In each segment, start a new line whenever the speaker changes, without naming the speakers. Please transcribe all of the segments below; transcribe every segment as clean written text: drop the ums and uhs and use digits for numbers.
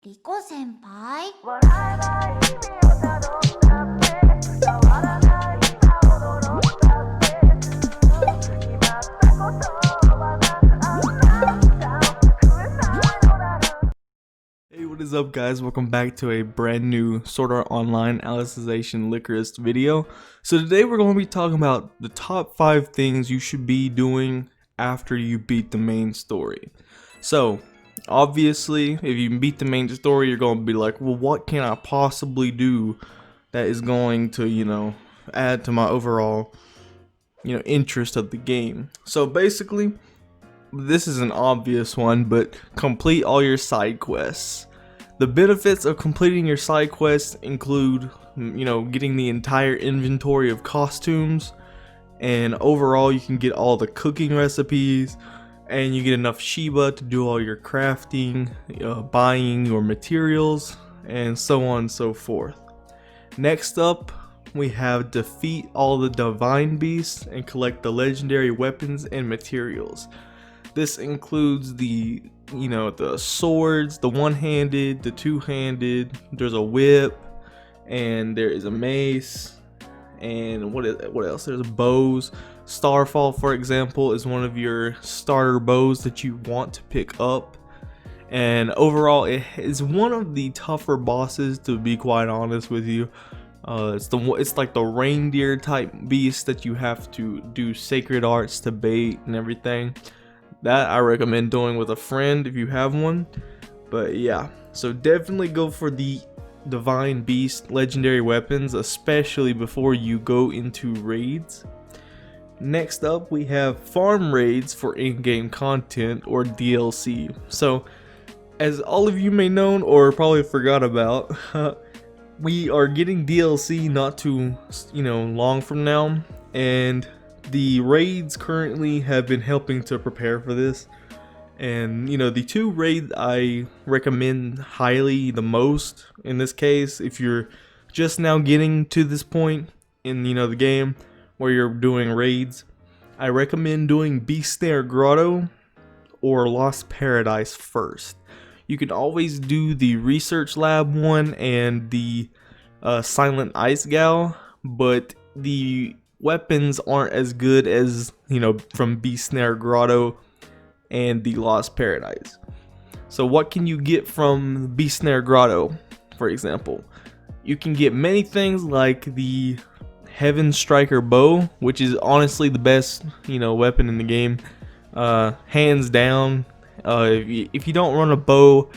リコ先輩。
Hey, what is up guys? Welcome back to a brand new Sword Art Online Alicization Lycoris video. So today we're going to be talking about the top 5 things you should be doing after you beat the main story. So obviously if you beat the main story, you're going to be like, well, what can I possibly do that is going to, add to my overall, interest of the game. So basically, this is an obvious one, but complete all your side quests. The benefits of completing your side quests include, getting the entire inventory of costumes, and overall you can get all the cooking recipes, and you get enough Shiba to do all your crafting, buying your materials, and so on and so forth. Next up, we have defeat all the divine beasts and collect the legendary weapons and materials. This includes the swords, the one-handed, the two-handed, there's a whip, and there is a mace, and what else? There's bows. Starfall, for example, is one of your starter bows that you want to pick up. And overall, it is one of the tougher bosses, to be quite honest with you. It's like the reindeer type beast that you have to do sacred arts to bait and everything. That I recommend doing with a friend if you have one. But yeah, so definitely go for the divine beast legendary weapons, especially before you go into raids. Next up, we have farm raids for in-game content or DLC. So as all of you may know or probably forgot about, we are getting DLC not too long from now, and the raids currently have been helping to prepare for this. And the two raids I recommend highly the most in this case, if you're just now getting to this point in the game where you're doing raids, I recommend doing Beast Snare Grotto or Lost Paradise first. You can always do the research lab one and the Silent Ice Gal, but the weapons aren't as good as from Beast Snare Grotto and the Lost Paradise. So what can you get from Beast Snare Grotto, for example? You can get many things like the Heaven Striker bow, which is honestly the best weapon in the game, hands down. If you don't run a bow,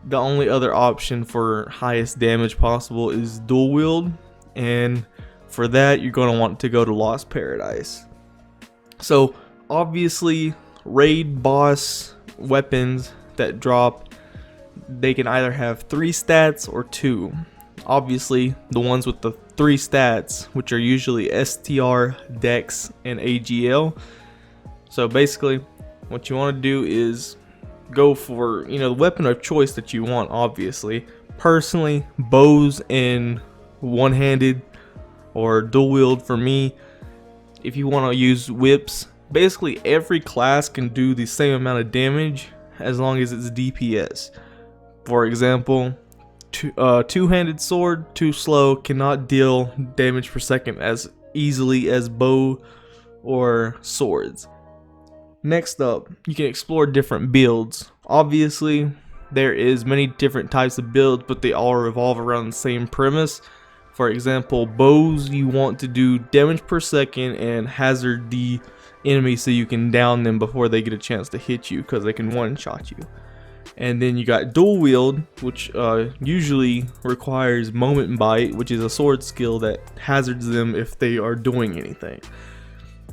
the only other option for highest damage possible is dual wield, and for that you're going to want to go to Lost Paradise. So obviously raid boss weapons that drop, they can either have 3 stats or 2. Obviously the ones with the 3 stats, which are usually STR, Dex, and AGL. So basically what you want to do is go for the weapon of choice that you want. Obviously, personally, bows and one-handed or dual wield for me. If you want to use whips, basically every class can do the same amount of damage as long as it's DPS. For example, two-handed sword, too slow, cannot deal damage per second as easily as bow or swords. Next up, you can explore different builds. Obviously, there is many different types of builds, but they all revolve around the same premise. For example, bows, you want to do damage per second and hazard the enemy so you can down them before they get a chance to hit you, because they can one-shot you. And then you got dual wield, which usually requires moment bite, which is a sword skill that hazards them if they are doing anything.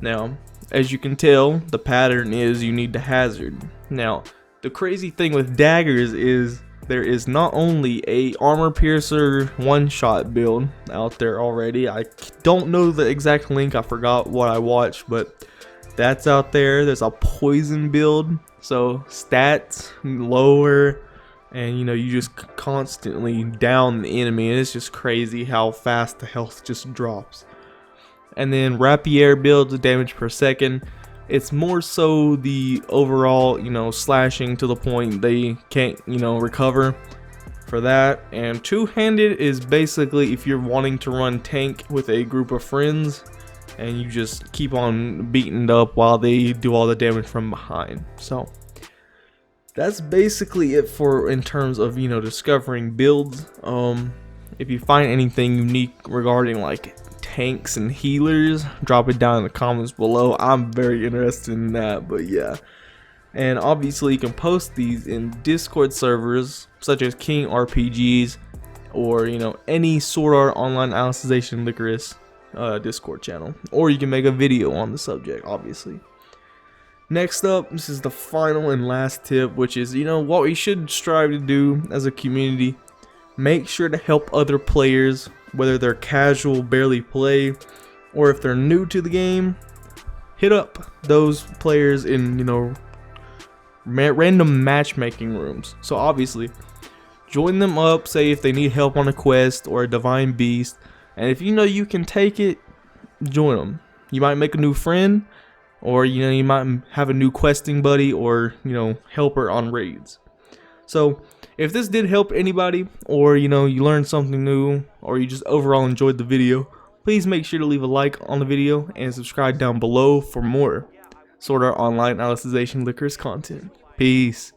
Now, as you can tell, the pattern is you need to hazard. Now, the crazy thing with daggers is there is not only a armor piercer one-shot build out there already. I don't know the exact link, I forgot what I watched, but that's out there. There's a poison build, so stats lower, and you just constantly down the enemy, and it's just crazy how fast the health just drops. And then rapier builds damage per second. It's more so the overall, slashing to the point they can't, recover. for that. And two-handed is basically if you're wanting to run tank with a group of friends and you just keep on beating up while they do all the damage from behind. So that's basically it for in terms of, you know, discovering builds. If you find anything unique regarding like tanks and healers, drop it down in the comments below. I'm very interested in that. But yeah, and obviously you can post these in Discord servers such as King RPGs or, you know, any Sword Art Online Alicization Lycoris Discord channel, or you can make a video on the subject, obviously. Next up, this is the final and last tip, which is, you know, what we should strive to do as a community. Make sure to help other players, whether they're casual, barely play, or if they're new to the game. Hit up those players in, you know, random matchmaking rooms. So obviously, join them up, say if they need help on a quest or a divine beast, and if you know you can take it, join them. You might make a new friend, or, you know, you might have a new questing buddy or, you know, helper on raids. So if this did help anybody, or, you know, you learned something new, or you just overall enjoyed the video, please make sure to leave a like on the video and subscribe down below for more Sword Art Online Alicization Lycoris content. Peace.